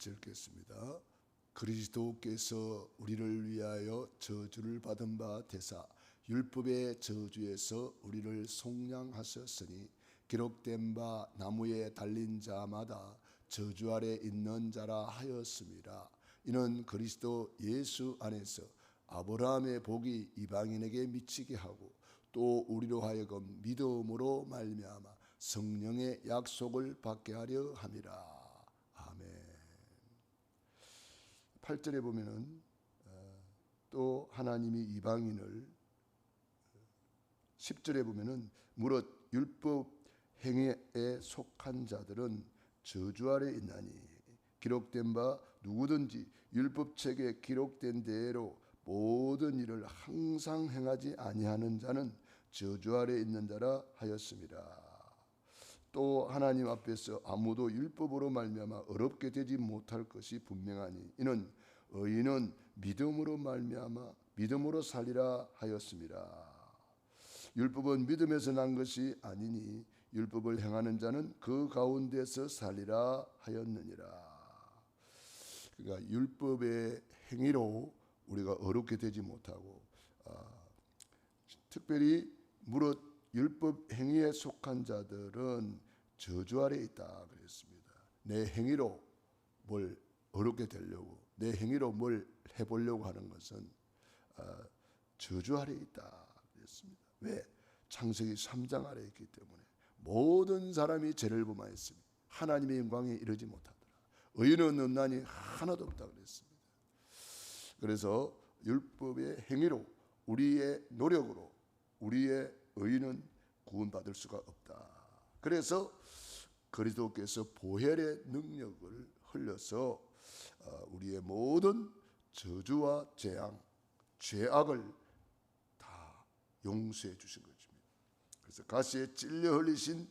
읽겠습니다. 그리스도께서 우리를 위하여 저주를 받은 바 되사 율법의 저주에서 우리를 속량하셨으니 기록된 바 나무에 달린 자마다 저주 아래 있는 자라 하였습니다. 이는 그리스도 예수 안에서 아브라함의 복이 이방인에게 미치게 하고 또 우리로 하여금 믿음으로 말미암아 성령의 약속을 받게 하려 함이라. 아멘. 8절에 보면은 또 하나님이 이방인을, 10절에 보면은 무릇 율법 행위에 속한 자들은 저주 아래 있나니 기록된 바 누구든지 율법책에 기록된 대로 모든 일을 항상 행하지 아니하는 자는 저주 아래 있는 자라 하였습니다. 또 하나님 앞에서 아무도 율법으로 말미암아 어렵게 되지 못할 것이 분명하니 이는 의인은 믿음으로 말미암아 믿음으로 살리라 하였습니다. 율법은 믿음에서 난 것이 아니니 율법을 행하는 자는 그 가운데서 살리라 하였느니라. 그러니까 율법의 행위로 우리가 어렵게 되지 못하고, 특별히 무릇 율법 행위에 속한 자들은 저주 아래 있다 그랬습니다. 내 행위로 뭘 어렵게 되려고, 내 행위로 뭘 해보려고 하는 것은 저주 아래 있다 그랬습니다. 왜? 창세기 3장 아래 있기 때문에 모든 사람이 죄를 범하였으니 하나님의 영광에 이르지 못하더라. 의인은 없나니 하나도 없다 그랬습니다. 그래서 율법의 행위로, 우리의 노력으로 우리의 의인은 구원받을 수가 없다. 그래서 그리스도께서 보혈의 능력을 흘려서 우리의 모든 저주와 재앙, 죄악을 다 용서해 주신 것입니다. 그래서 가시에 찔려 흘리신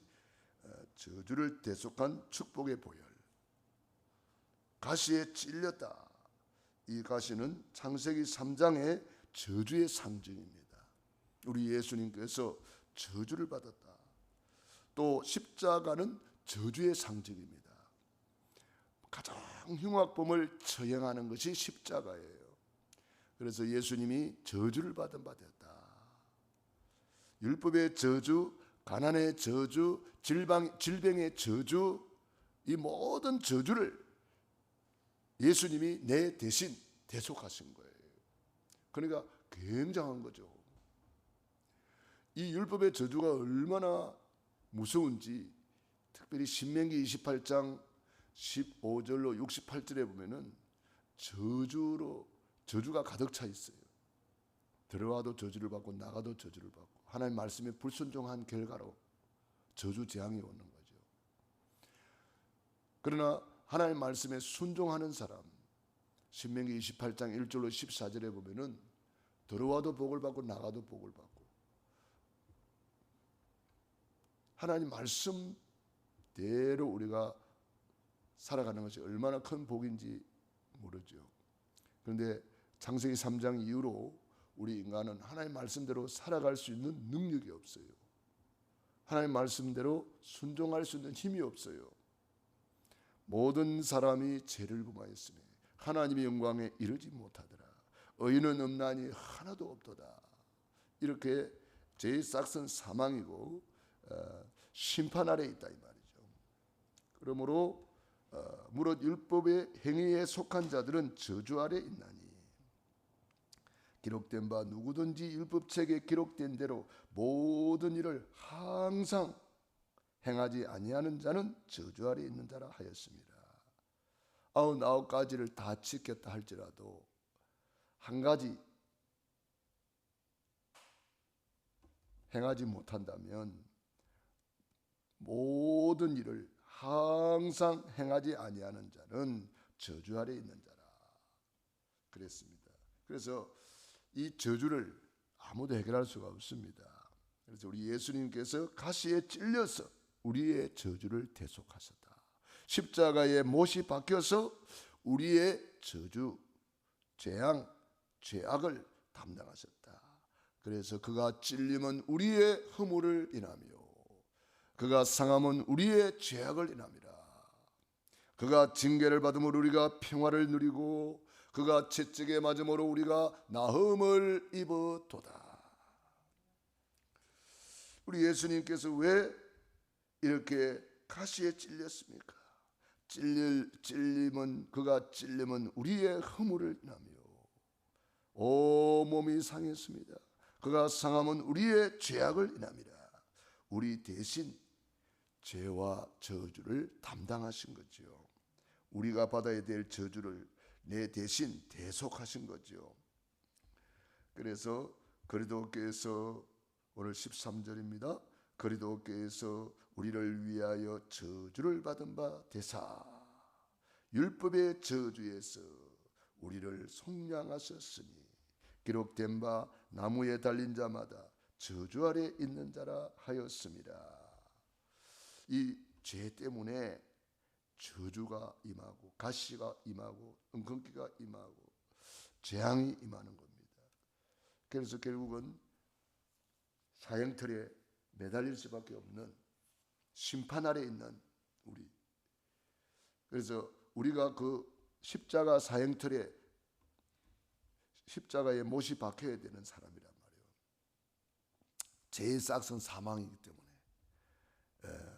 저주를 대속한 축복의 보혈, 가시에 찔렸다. 이 가시는 창세기 3장의 저주의 상징입니다. 우리 예수님께서 저주를 받았다. 또 십자가는 저주의 상징입니다. 가장 흉악범을 처형하는 것이 십자가예요. 그래서 예수님이 저주를 받은 바 되었다. 율법의 저주, 가난의 저주, 질병의 저주, 이 모든 저주를 예수님이 내 대신 대속하신 거예요. 그러니까 굉장한 거죠. 이 율법의 저주가 얼마나 무서운지 특별히 신명기 28장 15절로 68절에 보면은 저주가 가득 차 있어요. 들어와도 저주를 받고 나가도 저주를 받고 하나님 말씀에 불순종한 결과로 저주 재앙이 오는 거죠. 그러나 하나님 말씀에 순종하는 사람, 신명기 28장 1절로 14절에 보면은 들어와도 복을 받고 나가도 복을 받고 하나님 말씀대로 우리가 살아가는 것이 얼마나 큰 복인지 모르죠. 그런데 창세기 3장 이후로 우리 인간은 하나님 말씀대로 살아갈 수 있는 능력이 없어요. 하나님 말씀대로 순종할 수 있는 힘이 없어요. 모든 사람이 죄를 범하였으니 하나님의 영광에 이르지 못하더라. 의인은 없나니 하나도 없도다. 이렇게 죄의 싹은 사망이고 심판 아래 있다 이 말이죠. 그러므로 무릇 율법의 행위에 속한 자들은 저주 아래 있나니 기록된 바 누구든지 율법책에 기록된 대로 모든 일을 항상 행하지 아니하는 자는 저주 아래 있는 자라 하였습니다. 99가지를 다 지켰다 할지라도 한 가지 행하지 못한다면 모든 일을 항상 행하지 아니하는 자는 저주 아래 있는 자라 그랬습니다. 그래서 이 저주를 아무도 해결할 수가 없습니다. 그래서 우리 예수님께서 가시에 찔려서 우리의 저주를 대속하셨다. 십자가에 못이 박혀서 우리의 저주, 재앙, 죄악을 담당하셨다. 그래서 그가 찔림은 우리의 허물을 인하며 그가 상함은 우리의 죄악을 인함이라. 그가 징계를 받음으로 우리가 평화를 누리고 그가 채찍에 맞음으로 우리가 나음을 입었도다. 우리 예수님께서 왜 이렇게 가시에 찔렸습니까? 그가 찔림은 우리의 허물을 인하며 온몸이 상했습니다. 그가 상함은 우리의 죄악을 인함이라. 우리 대신 죄와 저주를 담당하신 거지요. 우리가 받아야 될 저주를 내 대신 대속하신 거지요. 그래서 그리스도께서 오늘 13절입니다. 그리스도께서 우리를 위하여 저주를 받은 바 되사 율법의 저주에서 우리를 속량하셨으니 기록된 바 나무에 달린 자마다 저주 아래 있는 자라 하였습니다. 이 죄 때문에 저주가 임하고 가시가 임하고 은근기가 임하고 재앙이 임하는 겁니다. 그래서 결국은 사형틀에 매달릴 수밖에 없는 심판 아래 있는 우리. 그래서 우리가 그 십자가 사형틀에 십자가에 못이 박혀야 되는 사람이란 말이에요. 죄의 싹은 사망이기 때문에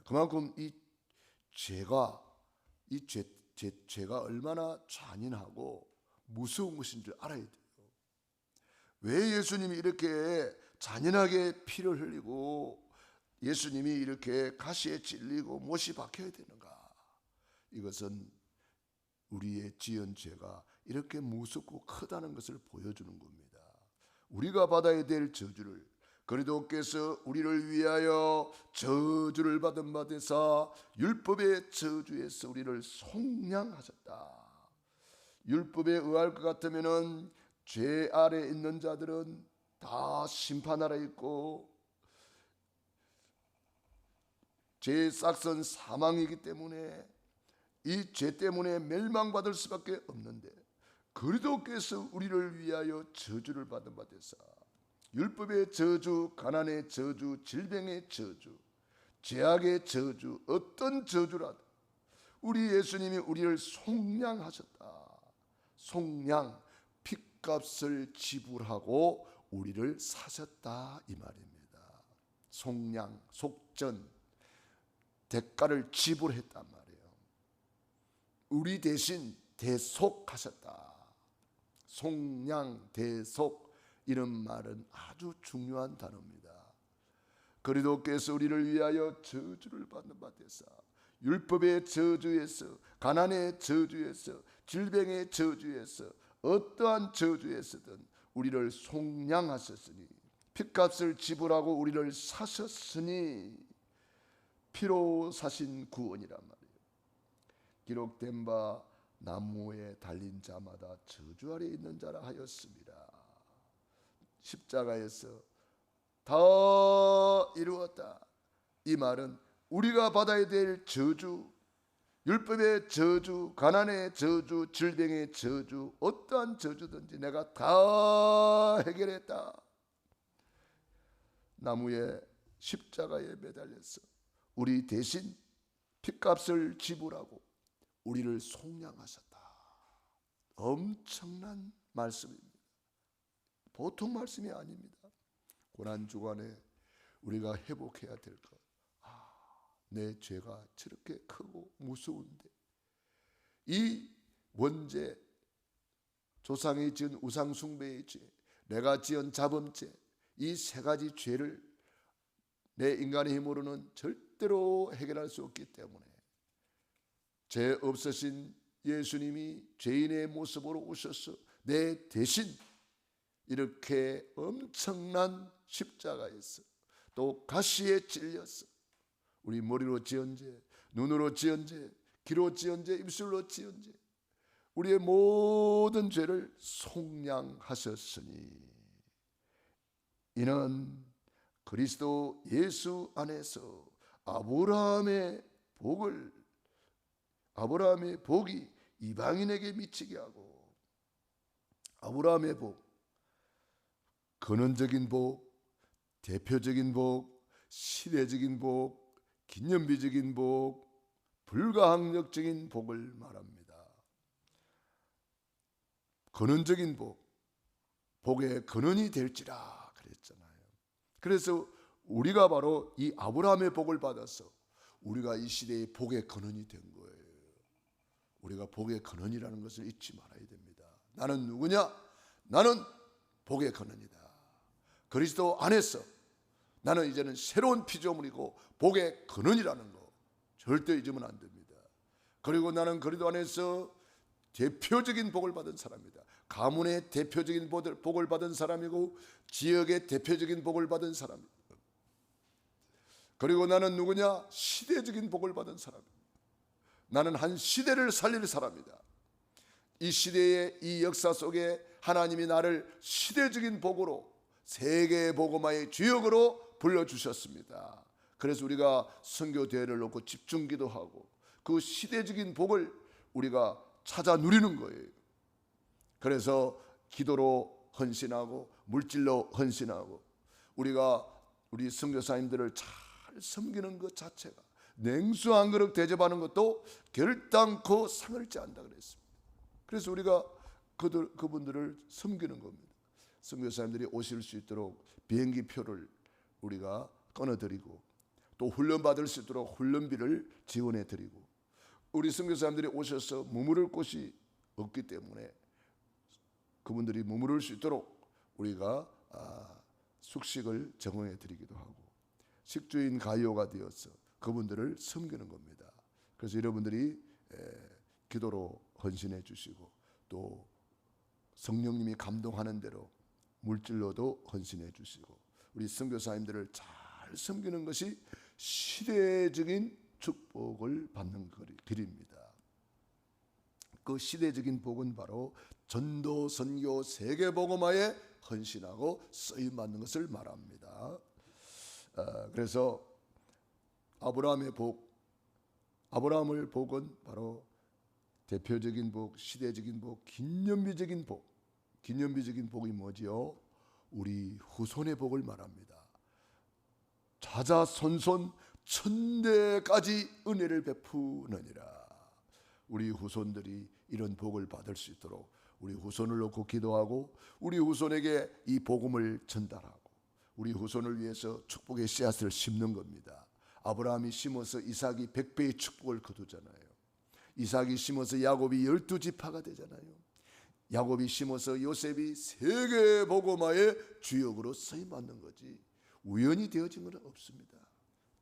그만큼 이 죄가 얼마나 잔인하고 무서운 것인 줄 알아야 돼요. 왜 예수님이 이렇게 잔인하게 피를 흘리고 예수님이 이렇게 가시에 찔리고 못이 박혀야 되는가? 이것은 우리의 지은 죄가 이렇게 무섭고 크다는 것을 보여주는 겁니다. 우리가 받아야 될 저주를 그리스도께서 우리를 위하여 저주를 받은 바 되사 율법의 저주에서 우리를 속량하셨다. 율법에 의할 것 같으면은 죄 아래 있는 자들은 다 심판 아래 있고 죄의 싹은 사망이기 때문에 이 죄 때문에 멸망받을 수밖에 없는데 그리스도께서 우리를 위하여 저주를 받은 바 되사 율법의 저주, 가난의 저주, 질병의 저주, 죄악의 저주, 어떤 저주라도 우리 예수님이 우리를 속량하셨다. 속량, 핏값을 지불하고 우리를 사셨다 이 말입니다. 속량, 속전, 대가를 지불했단 말이에요. 우리 대신 대속하셨다. 속량, 대속 이런 말은 아주 중요한 단어입니다. 그리스도께서 우리를 위하여 저주를 받는 바 되사 율법의 저주에서 가난의 저주에서 질병의 저주에서 어떠한 저주에서든 우리를 속량하셨으니 핏값을 지불하고 우리를 사셨으니 피로 사신 구원이란 말이에요. 기록된 바 나무에 달린 자마다 저주 아래 있는 자라 하였습니다. 십자가에서 다 이루었다. 이 말은 우리가 받아야 될 저주, 율법의 저주, 가난의 저주, 질병의 저주, 어떠한 저주든지 내가 다 해결했다. 나무에 십자가에 매달려서 우리 대신 핏값을 지불하고 우리를 속량하셨다. 엄청난 말씀입니다. 보통 말씀이 아닙니다. 고난주간에 우리가 회복해야 될 것. 내 죄가 저렇게 크고 무서운데 이 원죄, 조상이 지은 우상숭배의 죄, 내가 지은 자범죄, 이 세 가지 죄를 내 인간의 힘으로는 절대로 해결할 수 없기 때문에 죄 없으신 예수님이 죄인의 모습으로 오셔서 내 대신 이렇게 엄청난 십자가에서 또 가시에 찔려서 우리 머리로 지은 죄, 눈으로 지은 죄, 귀로 지은 죄, 입술로 지은 죄, 우리의 모든 죄를 속량하셨으니 이는 그리스도 예수 안에서 아브라함의 복이 이방인에게 미치게 하고 아브라함의 복, 근원적인 복, 대표적인 복, 시대적인 복, 기념비적인 복, 불가항력적인 복을 말합니다. 근원적인 복, 복의 근원이 될지라 그랬잖아요. 그래서 우리가 바로 이 아브라함의 복을 받아서 우리가 이 시대의 복의 근원이 된 거예요. 우리가 복의 근원이라는 것을 잊지 말아야 됩니다. 나는 누구냐? 나는 복의 근원이다. 그리스도 안에서 나는 이제는 새로운 피조물이고 복의 근원이라는 거 절대 잊으면 안 됩니다. 그리고 나는 그리스도 안에서 대표적인 복을 받은 사람이다. 가문의 대표적인 복을 받은 사람이고 지역의 대표적인 복을 받은 사람이다. 그리고 나는 누구냐? 시대적인 복을 받은 사람이다. 나는 한 시대를 살릴 사람이다. 이 시대의 이 역사 속에 하나님이 나를 시대적인 복으로 세계의 복음화의 주역으로 불러주셨습니다. 그래서 우리가 선교 대회를 놓고 집중 기도하고 그 시대적인 복을 우리가 찾아 누리는 거예요. 그래서 기도로 헌신하고 물질로 헌신하고 우리가 우리 선교사님들을 잘 섬기는 것 자체가 냉수 한 그릇 대접하는 것도 결단코 상을 찌한다 그랬습니다. 그래서 우리가 그분들을 섬기는 겁니다. 선교사님들이 오실 수 있도록 비행기 표를 우리가 끊어드리고 또 훈련 받을 수 있도록 훈련비를 지원해 드리고 우리 선교사님들이 오셔서 머무를 곳이 없기 때문에 그분들이 머무를 수 있도록 우리가 숙식을 제공해 드리기도 하고 식주인 가이오가 되어서 그분들을 섬기는 겁니다. 그래서 여러분들이 기도로 헌신해 주시고 또 성령님이 감동하는 대로 물질로도 헌신해 주시고 우리 선교사님들을 잘 섬기는 것이 시대적인 축복을 받는 길입니다. 그 시대적인 복은 바로 전도, 선교, 세계복음화에 헌신하고 쓰임받는 것을 말합니다. 그래서 아브라함의 복, 아브라함의 복은 바로 대표적인 복, 시대적인 복, 기념비적인 복. 기념비적인 복이 뭐지요? 우리 후손의 복을 말합니다. 자자손손 천대까지 은혜를 베푸느니라. 우리 후손들이 이런 복을 받을 수 있도록 우리 후손을 놓고 기도하고 우리 후손에게 이 복음을 전달하고 우리 후손을 위해서 축복의 씨앗을 심는 겁니다. 아브라함이 심어서 이삭이 100배의 축복을 거두잖아요. 이삭이 심어서 야곱이 12지파가 되잖아요. 야곱이 심어서 요셉이 세계 복음화의 주역으로 쓰임받는 거지 우연히 되어진 건 없습니다.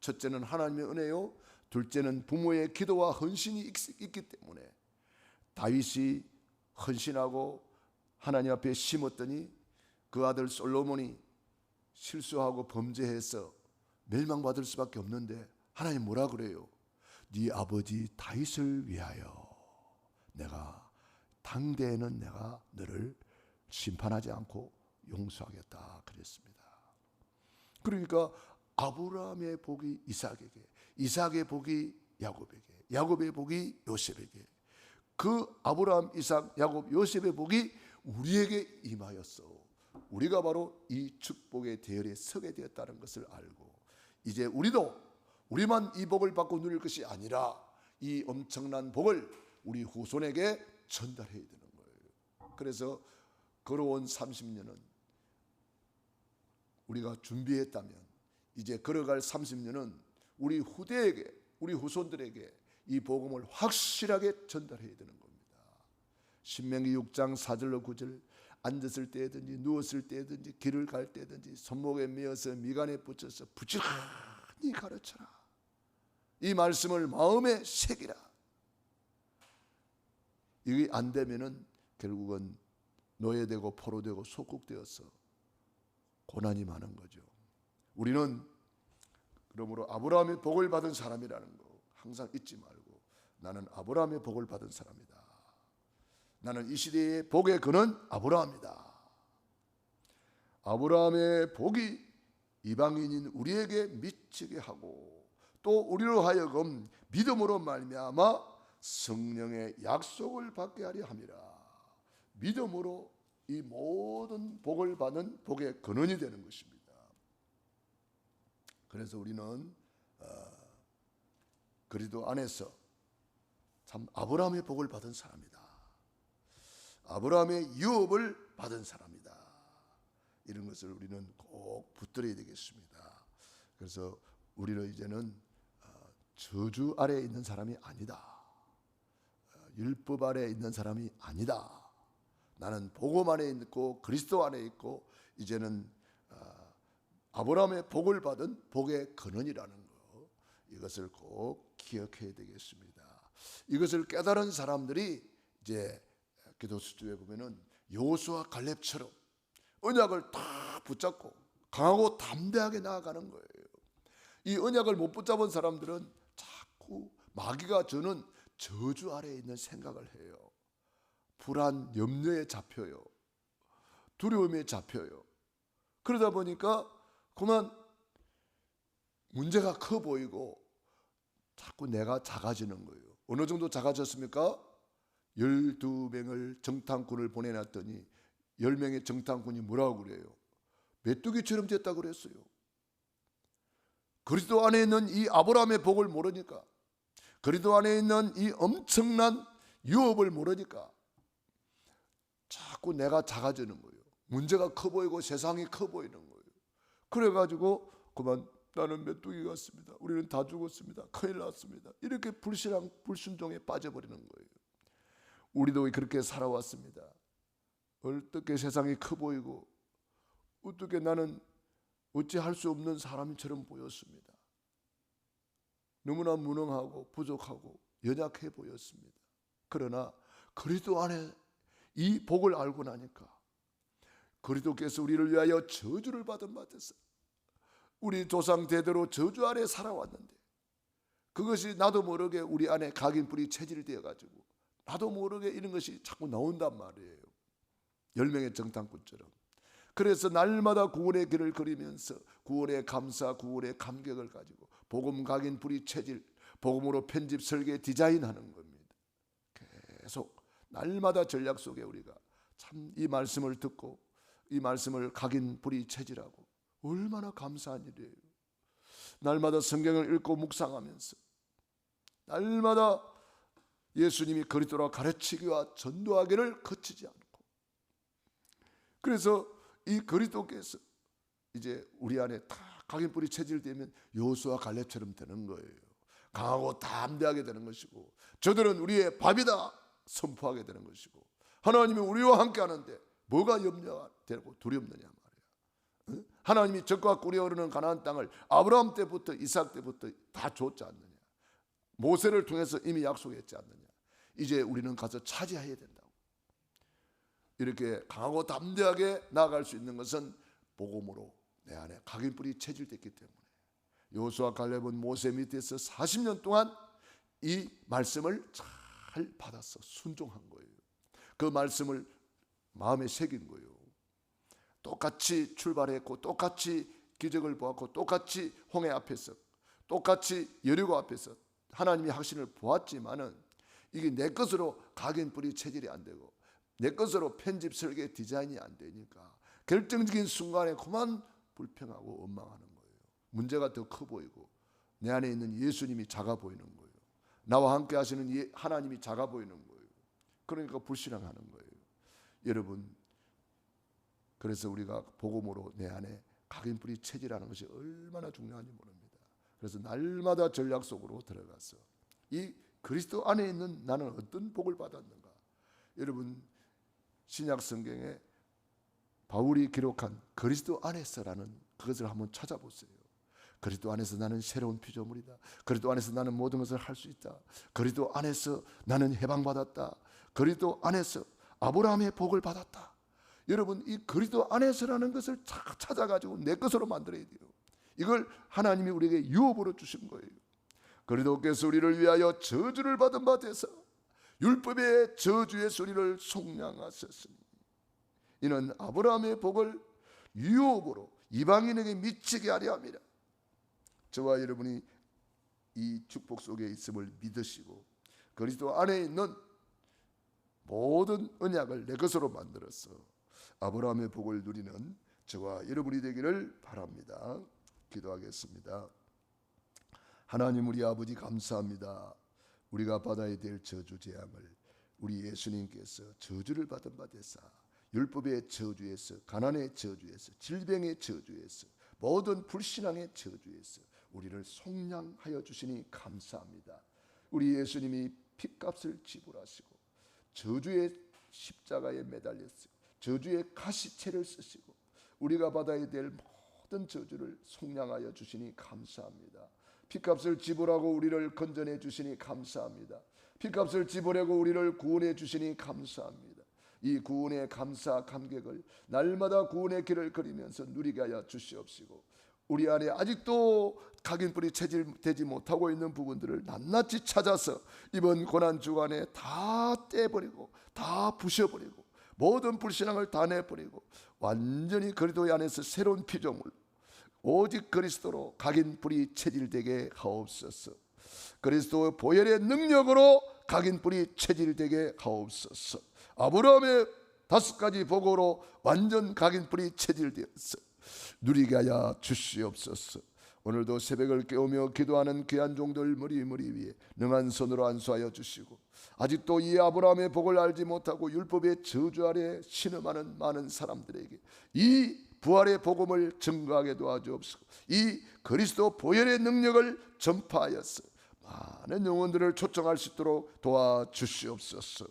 첫째는 하나님의 은혜요, 둘째는 부모의 기도와 헌신이 있기 때문에 다윗이 헌신하고 하나님 앞에 심었더니 그 아들 솔로몬이 실수하고 범죄해서 멸망받을 수밖에 없는데 하나님 뭐라 그래요? 네 아버지 다윗을 위하여 내가 당대에는 내가 너를 심판하지 않고 용서하겠다 그랬습니다. 그러니까 아브라함의 복이 이삭에게, 이삭의 복이 야곱에게, 야곱의 복이 요셉에게, 그 아브라함, 이삭, 야곱, 요셉의 복이 우리에게 임하였어. 우리가 바로 이 축복의 대열에 서게 되었다는 것을 알고 이제 우리만 이 복을 받고 누릴 것이 아니라 이 엄청난 복을 우리 후손에게 전달해야 되는 거예요. 그래서 걸어온 30년은 우리가 준비했다면 이제 걸어갈 30년은 우리 후대에게, 우리 후손들에게 이 복음을 확실하게 전달해야 되는 겁니다. 신명기 6장 4절로 9절 앉았을 때든지 누웠을 때든지 길을 갈 때든지 손목에 메어서 미간에 붙여서 부지런히 가르쳐라. 이 말씀을 마음에 새기라. 이게 안 되면은 결국은 노예되고 포로되고 속국되어서 고난이 많은 거죠. 우리는 그러므로 아브라함의 복을 받은 사람이라는 거 항상 잊지 말고 나는 아브라함의 복을 받은 사람이다. 나는 이 시대의 복의 근원 아브라함이다. 아브라함의 복이 이방인인 우리에게 미치게 하고 또 우리로 하여금 믿음으로 말미암아 성령의 약속을 받게 하려 함이라. 믿음으로 이 모든 복을 받는 복의 근원이 되는 것입니다. 그래서 우리는 그리스도 안에서 참 아브라함의 복을 받은 사람이다. 아브라함의 유업을 받은 사람이다. 이런 것을 우리는 꼭 붙들어야 되겠습니다. 그래서 우리는 이제는 저주 아래에 있는 사람이 아니다. 율법 아래에 있는 사람이 아니다. 나는 복음 안에 있고 그리스도 안에 있고 이제는 아브라함의 복을 받은 복의 근원이라는 것, 이것을 꼭 기억해야 되겠습니다. 이것을 깨달은 사람들이 이제 기도수주에 보면은 여호수아 갈렙처럼 언약을 다 붙잡고 강하고 담대하게 나아가는 거예요. 이 언약을 못 붙잡은 사람들은 자꾸 마귀가 주는 저주 아래에 있는 생각을 해요. 불안, 염려에 잡혀요. 두려움에 잡혀요. 그러다 보니까 그만 문제가 커 보이고 자꾸 내가 작아지는 거예요. 어느 정도 작아졌습니까? 12명을 정탐꾼을 보내놨더니 10명의 정탐꾼이 뭐라고 그래요? 메뚜기처럼 됐다고 그랬어요. 그리스도 안에 있는 이 아브라함의 복을 모르니까, 그리스도 안에 있는 이 엄청난 유업을 모르니까 자꾸 내가 작아지는 거예요. 문제가 커 보이고 세상이 커 보이는 거예요. 그래가지고 그만 나는 메뚜기 같습니다. 우리는 다 죽었습니다. 큰일 났습니다. 이렇게 불신앙, 불순종에 빠져버리는 거예요. 우리도 그렇게 살아왔습니다. 어떻게 세상이 커 보이고 어떻게 나는 어찌 할 수 없는 사람처럼 보였습니다. 너무나 무능하고 부족하고 연약해 보였습니다. 그러나 그리스도 안에 이 복을 알고 나니까 그리스도께서 우리를 위하여 저주를 받은 바 됐어요. 우리 조상 대대로 저주 아래 살아왔는데 그것이 나도 모르게 우리 안에 각인뿌리 체질이 되어가지고 나도 모르게 이런 것이 자꾸 나온단 말이에요. 10명의 정탐꾼처럼. 그래서 날마다 구원의 길을 걸으면서 구원의 감사, 구원의 감격을 가지고 복음 각인뿌리 체질, 복음으로 편집, 설계, 디자인하는 겁니다. 계속 날마다 전략 속에 우리가 참 이 말씀을 듣고 이 말씀을 각인뿌리 체질하고 얼마나 감사한 일이에요. 날마다 성경을 읽고 묵상하면서 날마다 예수님이 그리스도라 가르치기와 전도하기를 거치지 않고, 그래서 이 그리스도께서 이제 우리 안에 다 각인뿌리 체질되면 여호수아 갈렙처럼 되는 거예요. 강하고 담대하게 되는 것이고 저들은 우리의 밥이다 선포하게 되는 것이고 하나님이 우리와 함께 하는데 뭐가 염려가 되고 두렵느냐 말이야. 하나님이 적과 꿀이 흐르는 가나안 땅을 아브라함 때부터 이삭 때부터 다 줬지 않느냐. 모세를 통해서 이미 약속했지 않느냐. 이제 우리는 가서 차지해야 된다고. 이렇게 강하고 담대하게 나아갈 수 있는 것은 복음으로 내 안에 각인뿌리 체질됐기 때문에 여호수아 갈렙은 모세 밑에서 40년 동안 이 말씀을 잘 받아서 순종한 거예요. 그 말씀을 마음에 새긴 거예요. 똑같이 출발했고 똑같이 기적을 보았고 똑같이 홍해 앞에서 똑같이 여리고 앞에서 하나님이 하신을 보았지만은 이게 내 것으로 각인뿌리 체질이 안 되고 내 것으로 편집 설계 디자인이 안 되니까 결정적인 순간에 그만 불평하고 원망하는 거예요. 문제가 더 커 보이고 내 안에 있는 예수님이 작아 보이는 거예요. 나와 함께 하시는 하나님이 작아 보이는 거예요. 그러니까 불신앙하는 거예요. 여러분, 그래서 우리가 복음으로 내 안에 각인뿌리 체질하는 것이 얼마나 중요한지 모릅니다. 그래서 날마다 전략 속으로 들어가서 이 그리스도 안에 있는 나는 어떤 복을 받았는가. 여러분, 신약 성경에 바울이 기록한 그리스도 안에서라는 그것을 한번 찾아보세요. 그리스도 안에서 나는 새로운 피조물이다. 그리스도 안에서 나는 모든 것을 할 수 있다. 그리스도 안에서 나는 해방받았다. 그리스도 안에서 아브라함의 복을 받았다. 여러분, 이 그리스도 안에서라는 것을 찾아가지고 내 것으로 만들어야 돼요. 이걸 하나님이 우리에게 유업으로 주신 거예요. 그리스도께서 우리를 위하여 저주를 받은 바 되사 율법의 저주의 소리를 속량하셨으니 이는 아브라함의 복을 유업으로 이방인에게 미치게 하려 함이라. 저와 여러분이 이 축복 속에 있음을 믿으시고 그리스도 안에 있는 모든 언약을 내 것으로 만들어서 아브라함의 복을 누리는 저와 여러분이 되기를 바랍니다. 기도하겠습니다. 하나님 우리 아버지 감사합니다. 우리가 받아야 될 저주 재앙을 우리 예수님께서 저주를 받은 바 되사 율법의 저주에서, 가난의 저주에서, 질병의 저주에서, 모든 불신앙의 저주에서 우리를 속량하여 주시니 감사합니다. 우리 예수님이 핏값을 지불하시고 저주의 십자가에 매달렸으고 저주의 가시체를 쓰시고 우리가 받아야 될 모든 저주를 속량하여 주시니 감사합니다. 핏값을 지불하고 우리를 건져내 주시니 감사합니다. 핏값을 지불하고 우리를 구원해 주시니 감사합니다. 이 구원의 감사 감격을 날마다 구원의 길을 걸으면서 누리게 하여 주시옵시고, 우리 안에 아직도 각인뿔이 체질되지 못하고 있는 부분들을 낱낱이 찾아서 이번 고난 주간에 다 떼버리고 다 부셔버리고 모든 불신앙을 다 내버리고 완전히 그리스도 안에서 새로운 피조물 오직 그리스도로 각인뿔이 체질되게 하옵소서. 그리스도의 보혈의 능력으로 각인뿔이 체질되게 하옵소서. 아브라함의 5가지 복으로 완전 각인뿔이 체질되어서 누리게 하여 주시옵소서. 오늘도 새벽을 깨우며 기도하는 귀한 종들 머리 위에 능한 손으로 안수하여 주시고, 아직도 이 아브라함의 복을 알지 못하고 율법의 저주 아래 신음하는 많은 사람들에게 이 부활의 복음을 증거하게 도와주옵소서. 이 그리스도 보혈의 능력을 전파하여서 많은 영혼들을 초청할 수 있도록 도와주시옵소서.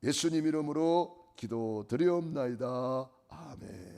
예수님 이름으로 기도드리옵나이다. 아멘.